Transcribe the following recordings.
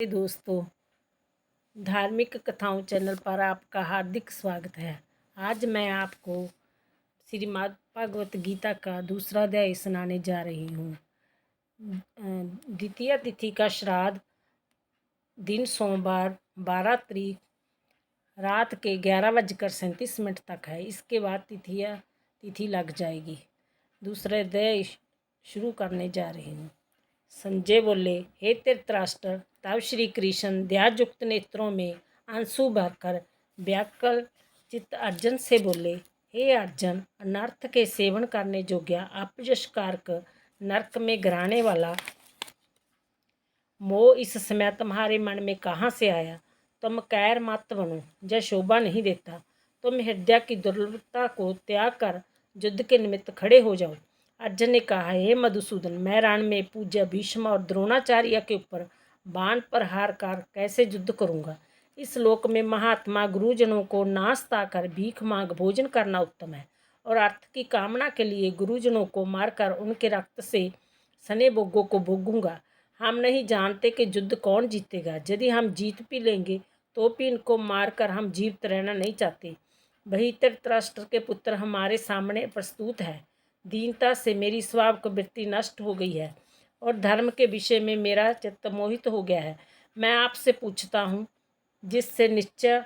दोस्तों, धार्मिक कथाओं चैनल पर आपका हार्दिक स्वागत है। आज मैं आपको श्रीमद् भागवत गीता का दूसरा अध्याय सुनाने जा रही हूँ। द्वितीय तिथि का श्राद्ध दिन सोमवार 12 तारीख रात के 11:37 तक है। इसके बाद तिथि लग जाएगी। दूसरे अध्याय शुरू करने जा रही हूँ। संजय बोले, हे धृतराष्ट्र। तब श्री कृष्ण दयायुक्त नेत्रों में आंसू भरकर व्याकुल चित्त अर्जुन से बोले, हे अर्जुन, अनर्थ के सेवन करने योग्य अपयश कारक नरक में गिराने वाला मोह इस समय तुम्हारे मन में कहाँ से आया? तुम कैर मत बनो, यह शोभा नहीं देता। तुम हृदय की दुर्बलता को त्याग कर युद्ध के निमित्त खड़े हो जाओ। अर्जुन ने कहा, हे मधुसूदन, मैं रण में पूज्य भीष्म और द्रोणाचार्य के ऊपर बाण प्रहार कर कैसे युद्ध करूंगा? इस लोक में महात्मा गुरुजनों को नाश ताकर भीख मांग भोजन करना उत्तम है, और अर्थ की कामना के लिए गुरुजनों को मारकर उनके रक्त से सने भोगों को भोगूंगा। हम नहीं जानते कि युद्ध कौन जीतेगा। यदि हम जीत भी लेंगे तो भी इनको मारकर हम जीवित रहना नहीं चाहते। वही धृतराष्ट्र के पुत्र हमारे सामने प्रस्तुत है। दीनता से मेरी स्वभाव वृत्ति नष्ट हो गई है और धर्म के विषय में मेरा चित्त मोहित हो गया है। मैं आपसे पूछता हूँ, जिससे निश्चय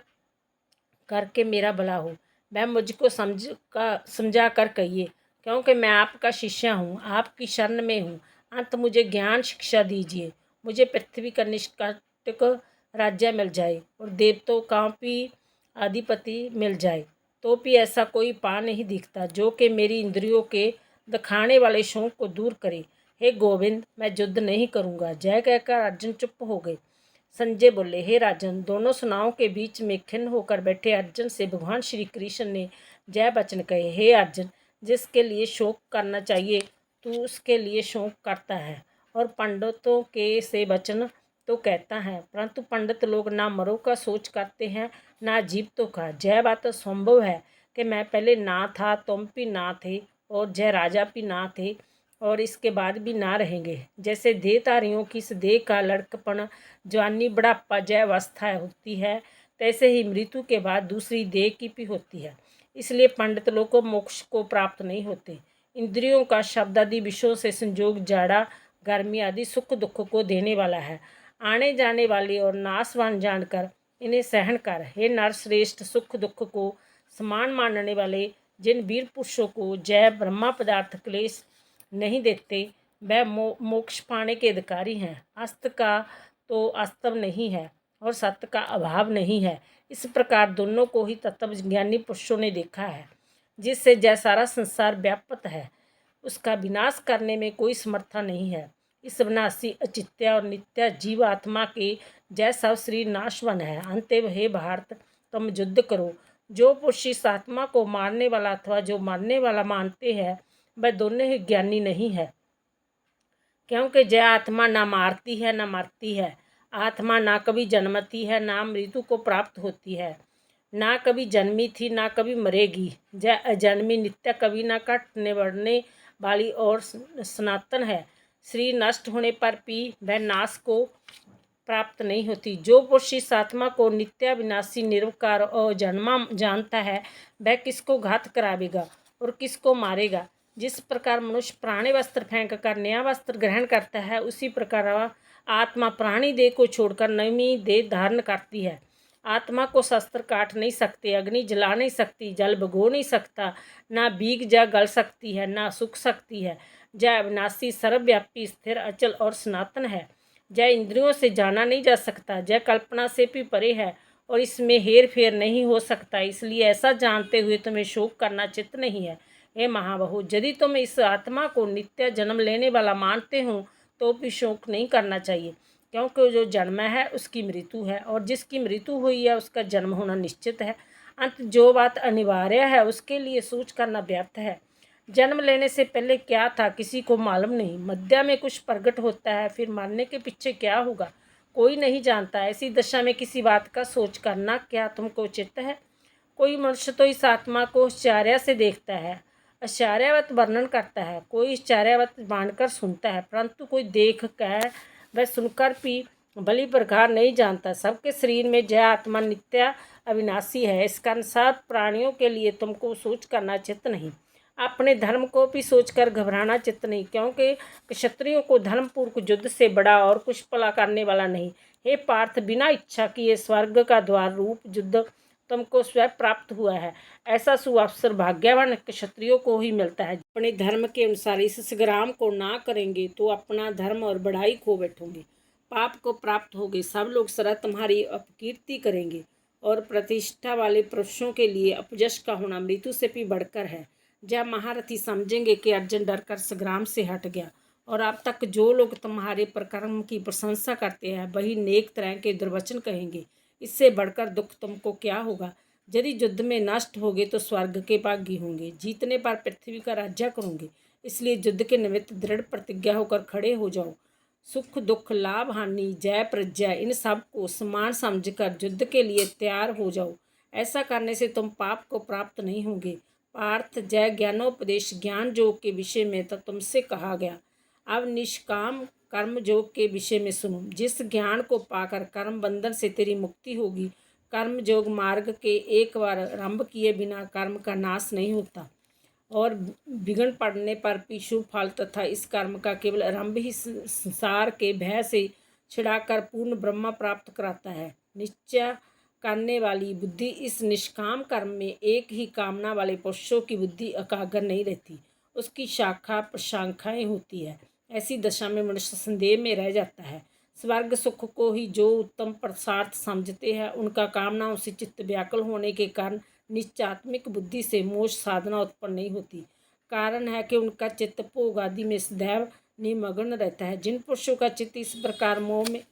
करके मेरा भला हो, वह मुझको समझा कर कहिए, क्योंकि मैं आपका शिष्य हूँ, आपकी शरण में हूँ। अंत मुझे ज्ञान शिक्षा दीजिए। मुझे पृथ्वी का निष्कंटक राज्य मिल जाए और देवताओं का भी अधिपति मिल जाए, तो भी ऐसा कोई पा नहीं दिखता जो कि मेरी इंद्रियों के दिखाने वाले शौक को दूर करे। हे गोविंद, मैं युद्ध नहीं करूँगा। जय कहकर अर्जुन चुप हो गए। संजय बोले, हे राजन। दोनों सेनाओं के बीच में खिन्न होकर बैठे अर्जुन से भगवान श्री कृष्ण ने जय वचन कहे। हे अर्जुन, जिसके लिए शोक करना चाहिए तू उसके लिए शोक करता है, और पंडितों के से वचन तो कहता है, परंतु पंडित लोग ना मरो का सोच करते हैं ना जीवितों का। जय बात संभव है कि मैं पहले ना था, तुम भी ना थे, और जय राजा भी ना थे, और इसके बाद भी ना रहेंगे। जैसे देहधारियों की इस देह का लड़कपन, जवानी, बुढ़ापा जय अवस्था होती है, तैसे ही मृत्यु के बाद दूसरी देह की भी होती है। इसलिए पंडित लोग को मोक्ष को प्राप्त नहीं होते। इंद्रियों का शब्द आदि विषयों से संयोग जाड़ा गर्मी आदि सुख दुख को देने वाला है। आने जाने वाले और नाशवान जानकर इन्हें सहन कर। हे नर श्रेष्ठ, सुख दुख को समान मानने वाले जिन वीर पुरुषों को जय ब्रह्मा पदार्थ क्लेश नहीं देते, वह मोक्ष पाने के अधिकारी हैं। अस्त का तो अस्तव नहीं है और सत्य का अभाव नहीं है। इस प्रकार दोनों को ही तत्वज्ञानी पुरुषों ने देखा है। जिससे जय सारा संसार व्याप्त है, उसका विनाश करने में कोई समर्था नहीं है। इस विनाशी अचित्य और नित्य जीव आत्मा के जय सब श्री नाशवन है। अंतएव हे भारत, तुम युद्ध करो। जो पुरुष इस आत्मा को मारने वाला अथवा जो मारने वाला मानते हैं, वह दोनों ही ज्ञानी नहीं है, क्योंकि जय आत्मा ना मारती है ना मरती है। आत्मा ना कभी जन्मती है ना मृत्यु को प्राप्त होती है, ना कभी जन्मी थी ना कभी मरेगी। जय अजन्मी, नित्य, कभी ना कटने बढ़ने वाली और सनातन है। श्री नष्ट होने पर भी वह नाश को प्राप्त नहीं होती। जो पुरुष इस आत्मा को नित्य विनाशी निरवकार और जन्मा जानता है, वह किसको घात करावेगा और किसको मारेगा। जिस प्रकार मनुष्य पुराने वस्त्र फेंक कर नया वस्त्र ग्रहण करता है, उसी प्रकार आत्मा पुरानी देह को छोड़कर नई देह धारण करती है। आत्मा को शस्त्र काट नहीं सकते, अग्नि जला नहीं सकती, जल भिगो नहीं सकता, ना भीग जा गल सकती है, ना सूख सकती है। जय अविनाशी, सर्वव्यापी, स्थिर, अचल और सनातन है। जय इंद्रियों से जाना नहीं जा सकता, जय कल्पना से भी परे है, और इसमें हेर फेर नहीं हो सकता। इसलिए ऐसा जानते हुए तुम्हें शोक करना चित्त नहीं है। हे महाबहु, यदि तुम इस आत्मा को नित्य जन्म लेने वाला मानते हो तो भी शोक नहीं करना चाहिए, क्योंकि जो जन्म है उसकी मृत्यु है, और जिसकी मृत्यु हुई है उसका जन्म होना निश्चित है। अंत जो बात अनिवार्य है उसके लिए सोच करना व्यर्थ है। जन्म लेने से पहले क्या था किसी को मालूम नहीं। मध्य में कुछ प्रकट होता है, फिर मरने के पीछे क्या होगा कोई नहीं जानता। ऐसी दशा में किसी बात का सोच करना क्या तुमको उचित है? कोई मनुष्य तो इस आत्मा को आश्चर्य से देखता है, आश्चर्यवत वर्णन करता है, कोई आश्चर्यवत मानकर सुनता है, परंतु कोई देख कर व सुनकर भी बलि प्रकार नहीं जानता। सबके शरीर में जय आत्मा नित्य अविनाशी है। इस कारण सब प्राणियों के लिए तुमको सोच करना चित्त नहीं, अपने धर्म को भी सोचकर घबराना चित्त नहीं, क्योंकि क्षत्रियों को धर्मपूर्वक युद्ध से बड़ा और कुछ भला करने वाला नहीं। हे पार्थ, बिना इच्छा किए स्वर्ग का द्वार रूप युद्ध तुमको स्वयं प्राप्त हुआ है। ऐसा सुअवसर भाग्यवान क्षत्रियों को ही मिलता है। अपने धर्म के अनुसार इस संग्राम को ना करेंगे तो अपना धर्म और बढ़ाई खो बैठोगे, पाप को प्राप्त होगे। सब लोग सदा तुम्हारी अपकीर्ति करेंगे और प्रतिष्ठा वाले पुरुषों के लिए अपजश का होना मृत्यु से भी बढ़कर है। जब महारथी समझेंगे कि अर्जुन डरकर संग्राम से हट गया, और अब तक जो लोग तुम्हारे प्रकर्म की प्रशंसा करते हैं वही नेक तरह के दुर्वचन कहेंगे। इससे बढ़कर दुख तुमको क्या होगा? यदि युद्ध में नष्ट होगे तो स्वर्ग के भागी होंगे, जीतने पर पृथ्वी का राज्य करोगे। इसलिए युद्ध के निमित्त दृढ़ प्रतिज्ञा होकर खड़े हो जाओ। सुख दुख लाभ हानि जय प्रजय इन सब को समान समझकर युद्ध के लिए तैयार हो जाओ। ऐसा करने से तुम पाप को प्राप्त नहीं होंगे। पार्थ, जय ज्ञानोपदेश ज्ञान योग के विषय में तो तुमसे कहा गया। अब निष्काम कर्म योग के विषय में सुनो। जिस ज्ञान को पाकर कर्म बंधन से तेरी मुक्ति होगी। कर्म योग मार्ग के एक बार आरंभ किए बिना कर्म का नाश नहीं होता, और विघ्न पड़ने पर भी शुभ फल तथा इस कर्म का केवल आरंभ ही संसार के भय से छिड़ाकर पूर्ण ब्रह्म प्राप्त कराता है। निश्चय करने वाली बुद्धि इस निष्काम कर्म में एक ही कामना वाले पुरुषों की बुद्धि एकाग्र नहीं रहती, उसकी शाखा प्रशाखाएँ होती है। ऐसी दशा में मनुष्य संदेह में रह जाता है। स्वर्ग सुख को ही जो उत्तम प्रसाद समझते हैं, उनका कामनाओं से चित्त व्याकुल होने के कारण निश्चात्मिक बुद्धि से मोक्ष साधना उत्पन्न नहीं होती। कारण है कि उनका चित्त भोग आदि में सदैव निमग्न रहता है। जिन पुरुषों का चित्त इस प्रकार मोह में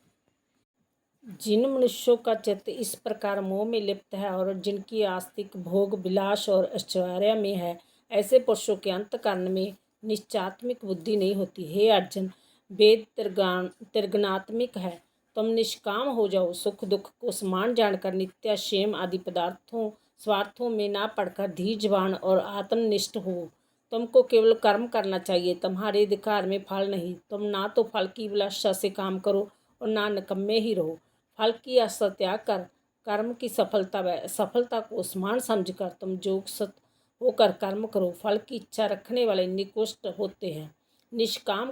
जिन मनुष्यों का चित्त इस प्रकार मोह में लिप्त है और जिनकी आस्तिक भोग विलास और ऐश्वर्य में है, ऐसे पुरुषों के अंतःकरण में निश्चात्मिक बुद्धि नहीं होती। हे अर्जुन, वेद त्रिगुणात्मिक है, तुम निष्काम हो जाओ। सुख दुख को समान जानकर नित्य क्षेम आदि पदार्थों स्वार्थों में ना पड़कर धीर्यवान और आत्मनिष्ठ हो। तुमको केवल कर्म करना चाहिए, तुम्हारे अधिकार में फल नहीं। तुम ना तो फल की अभिलाषा से काम करो और ना निकम्मे ही रहो। फल की आशा त्याग कर कर्म की सफलता को समान समझकर तुम योग सत होकर कर्म करो। फल की इच्छा रखने वाले निकृष्ट होते हैं। निष्काम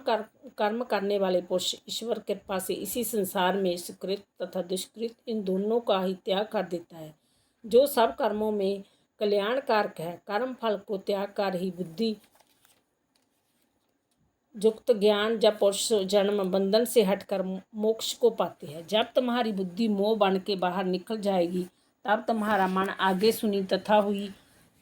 कर्म करने वाले पुरुष ईश्वर कृपा से इसी संसार में सुकृत तथा दुष्कृत इन दोनों का ही त्याग कर देता है। जो सब कर्मों में कल्याणकारक है, कर्म फल को त्याग कर ही बुद्धि युक्त ज्ञान जब पुरुष जन्म बंधन से हटकर मोक्ष को पाते हैं। जब तुम्हारी बुद्धि मोह बन के बाहर निकल जाएगी, तब तुम्हारा मन आगे सुनी तथा हुई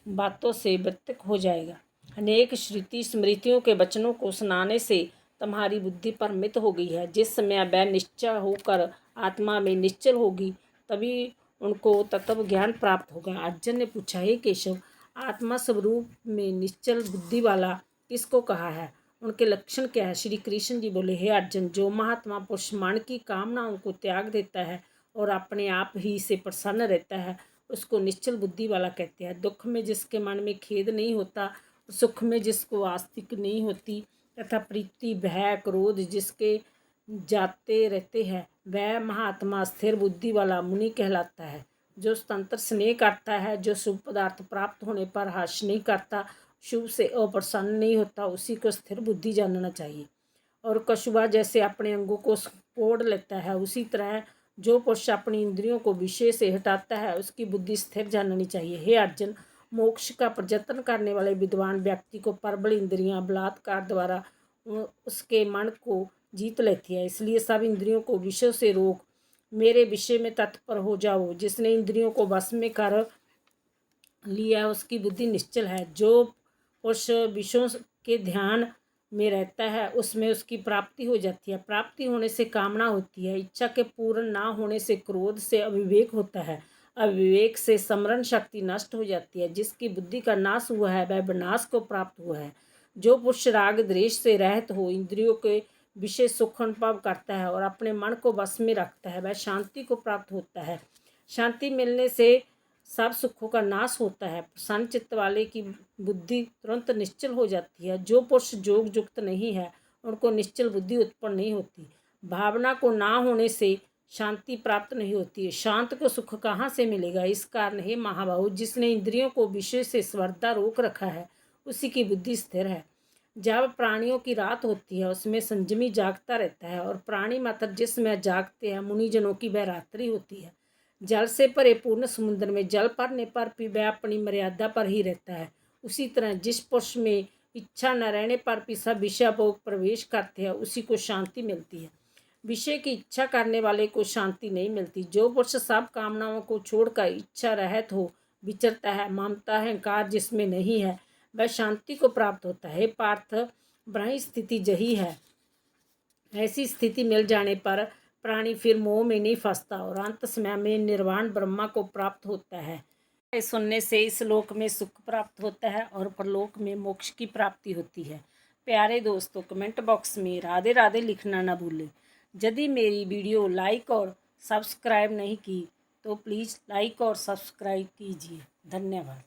बातों से व्यतिक हो जाएगा। अनेक श्रुति स्मृतियों के वचनों को सुनाने से तुम्हारी बुद्धि परमित हो गई है। जिस समय वह निश्चय होकर आत्मा में निश्चल होगी, तभी उनको तत्व ज्ञान प्राप्त होगा। अर्जुन ने पूछा, हे केशव, आत्मा स्वरूप में निश्चल बुद्धि वाला किसको कहा है? उनके लक्षण क्या है? श्री कृष्ण जी बोले, हे अर्जुन, जो महात्मा पुरुष मन की कामनाओं को त्याग देता है और अपने आप ही से प्रसन्न रहता है, उसको निश्चल बुद्धि वाला कहते हैं। दुख में जिसके मन में खेद नहीं होता, सुख में जिसको आस्तिक नहीं होती तथा प्रीति भय क्रोध जिसके जाते रहते हैं, वह महात्मा स्थिर बुद्धि वाला मुनि कहलाता है। जो स्वतंत्र स्नेह करता है, जो शुभ पदार्थ प्राप्त होने पर हर्ष नहीं करता, शुभ से अप्रसन्न नहीं होता, उसी को स्थिर बुद्धि जानना चाहिए। और कछुआ जैसे अपने अंगों को कोड़ लेता है, उसी तरह जो पुरुष अपनी इंद्रियों को विषय से हटाता है, उसकी बुद्धि स्थिर जाननी चाहिए। हे अर्जुन, मोक्ष का प्रयत्न करने वाले विद्वान व्यक्ति को प्रबल इंद्रियां बलात्कार द्वारा उसके मन को जीत लेती है। इसलिए सब इंद्रियों को विषय से रोक मेरे विषय में तत्पर हो जाओ। जिसने इंद्रियों को वश में कर लिया उसकी बुद्धि निश्चल है। जो पुरुष विषयों के ध्यान में रहता है, उसमें उसकी प्राप्ति हो जाती है। प्राप्ति होने से कामना होती है। इच्छा के पूर्ण ना होने से क्रोध से अविवेक होता है। अविवेक से स्मरण शक्ति नष्ट हो जाती है। जिसकी बुद्धि का नाश हुआ है, वह विनाश को प्राप्त हुआ है। जो पुरुष राग द्वेष से रहित हो, इंद्रियों के विषय सुख अनुभव करता है और अपने मन को वश में रखता है, वह शांति को प्राप्त होता है। शांति मिलने से सब सुखों का नाश होता है। प्रसन्न चित्त वाले की बुद्धि तुरंत निश्चल हो जाती है। जो पुरुष योग युक्त नहीं है, उनको निश्चल बुद्धि उत्पन्न नहीं होती। भावना को ना होने से शांति प्राप्त नहीं होती है। शांत को सुख कहाँ से मिलेगा? इस कारण हे महाबाहु, जिसने इंद्रियों को विषय से सर्वदा रोक रखा है उसी की बुद्धि स्थिर है। जब प्राणियों की रात होती है उसमें संयमी जागता रहता है, और प्राणी मात्र जिसमें जागते हैं मुनिजनों की वह रात्रि होती है। जल से भरे पूर्ण समुद्र में जल भरने पर भी वह अपनी मर्यादा पर ही रहता है। उसी तरह जिस पुरुष में इच्छा न रहने पर भी सब विषय भोग प्रवेश करते हैं उसी को शांति मिलती है। विषय की इच्छा करने वाले को शांति नहीं मिलती। जो पुरुष सब कामनाओं को छोड़कर इच्छा रहित हो विचरता है, ममता अहंकार जिसमें नहीं है, वह शांति को प्राप्त होता है। पार्थ, ब्रह्म स्थिति यही है। ऐसी स्थिति मिल जाने पर प्राणी फिर मोह में नहीं फंसता और अंत समय में निर्वाण ब्रह्मा को प्राप्त होता है। सुनने से इस लोक में सुख प्राप्त होता है और परलोक में मोक्ष की प्राप्ति होती है। प्यारे दोस्तों, कमेंट बॉक्स में राधे राधे लिखना ना भूलें। यदि मेरी वीडियो लाइक और सब्सक्राइब नहीं की तो प्लीज़ लाइक और सब्सक्राइब कीजिए। धन्यवाद।